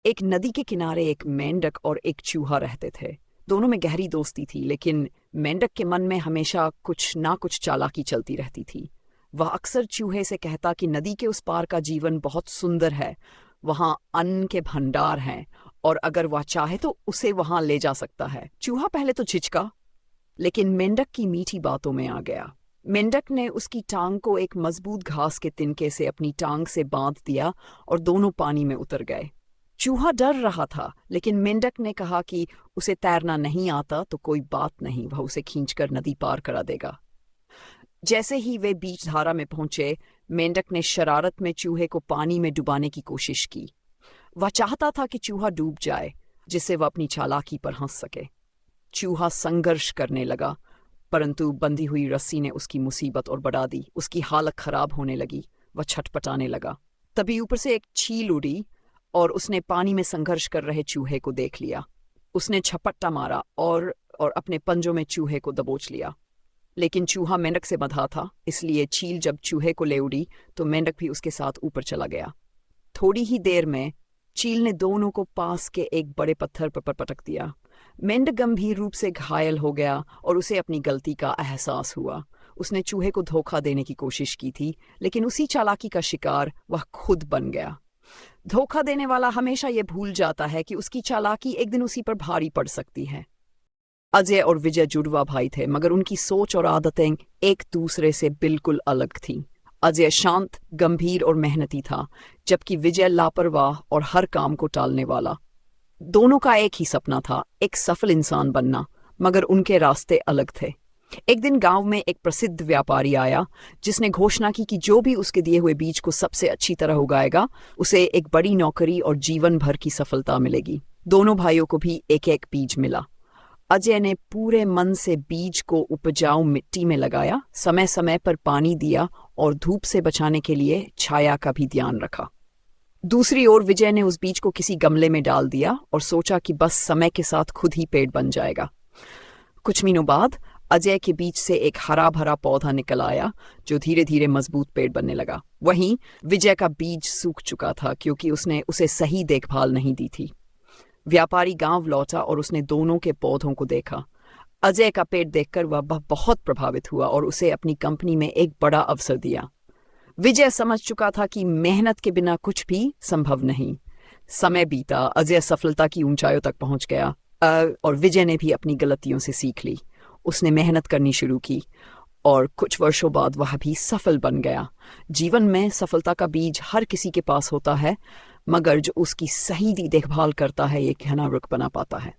एक नदी के किनारे एक मेंढक और एक चूहा रहते थे। दोनों में गहरी दोस्ती थी, लेकिन मेंढक के मन में हमेशा कुछ ना कुछ चालाकी चलती रहती थी। वह अक्सर चूहे से कहता कि नदी के उस पार का जीवन बहुत सुंदर है, वहां अन्न के भंडार हैं और अगर वह चाहे तो उसे वहां ले जा सकता है। चूहा पहले तो झिझका, लेकिन मेंढक की मीठी बातों में आ गया। मेंढक ने उसकी टांग को एक मजबूत घास के तिनके से अपनी टांग से बांध दिया और दोनों पानी में उतर गए। चूहा डर रहा था, लेकिन मेंढक ने कहा कि उसे तैरना नहीं आता तो कोई बात नहीं, वह उसे खींचकर नदी पार करा देगा। जैसे ही वे बीच धारा में पहुंचे, मेंढक ने शरारत में चूहे को पानी में डुबाने की कोशिश की। वह चाहता था कि चूहा डूब जाए, जिससे वह अपनी चालाकी पर हंस सके। चूहा संघर्ष करने लगा, परंतु बंधी हुई रस्सी ने उसकी मुसीबत और बढ़ा दी। उसकी हालत खराब होने लगी, वह छटपटाने लगा। तभी ऊपर से एक चील उड़ी और उसने पानी में संघर्ष कर रहे चूहे को देख लिया। उसने झपट्टा मारा और अपने पंजों में चूहे को दबोच लिया। लेकिन चूहा मेंढक से बंधा था, इसलिए चील जब चूहे को ले उड़ी तो मेंढक भी उसके साथ ऊपर चला गया। थोड़ी ही देर में चील ने दोनों को पास के एक बड़े पत्थर पर पटक दिया। मेंढक गंभीर रूप से घायल हो गया और उसे अपनी गलती का एहसास हुआ। उसने चूहे को धोखा देने की कोशिश की थी, लेकिन उसी चालाकी का शिकार वह खुद बन गया। धोखा देने वाला हमेशा ये भूल जाता है कि उसकी चालाकी एक दिन उसी पर भारी पड़ सकती है। अजय और विजय जुड़वा भाई थे, मगर उनकी सोच और आदतें एक दूसरे से बिल्कुल अलग थीं। अजय शांत, गंभीर और मेहनती था, जबकि विजय लापरवाह और हर काम को टालने वाला। दोनों का एक ही सपना था, एक सफल इंसान बनना, मगर उनके रास्ते अलग थे। एक दिन गांव में एक प्रसिद्ध व्यापारी आया, जिसने घोषणा की कि जो भी उसके दिए हुए बीज को सबसे अच्छी तरह उगाएगा, उसे एक बड़ी नौकरी और जीवन भर की सफलता मिलेगी। दोनों भाइयों को भी एक एक बीज मिला। अजय ने पूरे मन से बीज को उपजाऊ मिट्टी में लगाया, समय समय पर पानी दिया और धूप से बचाने के लिए छाया का भी ध्यान रखा। दूसरी ओर विजय ने उस बीज को किसी गमले में डाल दिया और सोचा कि बस समय के साथ खुद ही पेड़ बन जाएगा। कुछ महीनों बाद अजय के बीच से एक हरा भरा पौधा निकल आया, जो धीरे धीरे मजबूत पेड़ बनने लगा। वहीं विजय का बीज सूख चुका था, क्योंकि उसने उसे सही देखभाल नहीं दी थी। व्यापारी गांव लौटा और उसने दोनों के पौधों को देखा। अजय का पेड़ देखकर वह बहुत प्रभावित हुआ और उसे अपनी कंपनी में एक बड़ा अवसर दिया। विजय समझ चुका था कि मेहनत के बिना कुछ भी संभव नहीं। समय बीता, अजय सफलता की ऊंचाइयों तक पहुंच गया और विजय ने भी अपनी गलतियों से सीख ली। उसने मेहनत करनी शुरू की और कुछ वर्षों बाद वह भी सफल बन गया। जीवन में सफलता का बीज हर किसी के पास होता है, मगर जो उसकी सही देखभाल करता है, ये घना रुख बना पाता है।